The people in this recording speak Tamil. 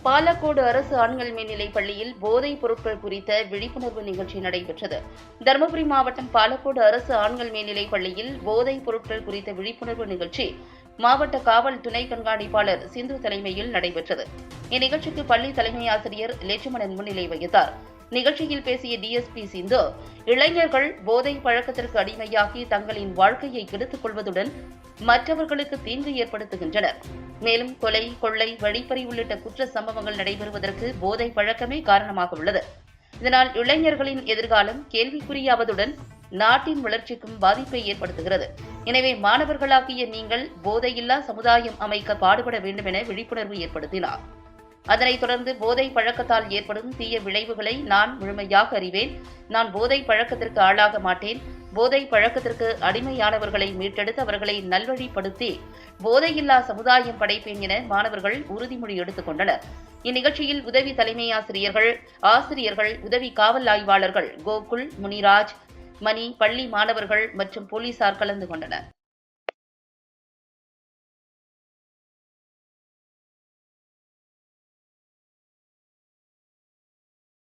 பாலக்கோடு அரசு ஆண்கள் மேல்நிலைப் பள்ளியில் போதைப் பொருட்கள் குறித்த விழிப்புணர்வு நிகழ்ச்சி நடைபெற்றது. தருமபுரி மாவட்டம் பாலக்கோடு அரசு ஆண்கள் மேல்நிலைப் பள்ளியில் போதைப் பொருட்கள் குறித்த விழிப்புணர்வு நிகழ்ச்சி மாவட்ட காவல் துணை கண்காணிப்பாளர் சிந்து தலைமையில் நடைபெற்றது. இந்நிகழ்ச்சிக்கு பள்ளி தலைமை ஆசிரியர் லட்சுமணன் முன்னிலை வகித்தார். நிகழ்ச்சியில் பேசிய டிஎஸ்பி சிந்து, இளைஞர்கள் போதை பழக்கத்திற்கு அடிமையாகி தங்களின் வாழ்க்கையை கெடுத்துக் கொள்வதுடன் மற்றவர்களுக்கு தீங்கு ஏற்படுத்துகின்றனர். மேலும் கொலை, கொள்ளை, வழிப்பறி உள்ளிட்ட குற்ற சம்பவங்கள் நடைபெறுவதற்கு போதை பழக்கமே காரணமாக உள்ளது. இதனால் இளைஞர்களின் எதிர்காலம் கேள்விக்குறியாவதுடன் நாட்டின் வளர்ச்சிக்கும் பாதிப்பை ஏற்படுத்துகிறது. எனவே மாணவர்களாகிய நீங்கள் போதையில்லா சமுதாயம் அமைக்க பாடுபட வேண்டும் என விழிப்புணர்வு ஏற்படுத்தினார். அதனைத் தொடர்ந்து போதை பழக்கத்தால் ஏற்படும் தீய விளைவுகளை நான் முழுமையாக அறிவேன். நான் போதை பழக்கத்திற்கு ஆளாக மாட்டேன். போதை பழக்கத்திற்கு அடிமையானவர்களை மீட்டெடுத்து அவர்களை நல்வழிப்படுத்தி போதையில்லா சமுதாயம் படைப்பேன் என மாணவர்கள் உறுதிமொழி எடுத்துக் கொண்டனர். இந்நிகழ்ச்சியில் உதவி தலைமை ஆசிரியர்கள், உதவி காவல் ஆய்வாளர்கள் கோகுல், முனிராஜ், மணி, பள்ளி மாணவர்கள் மற்றும் போலீசார் கலந்து கொண்டனர்.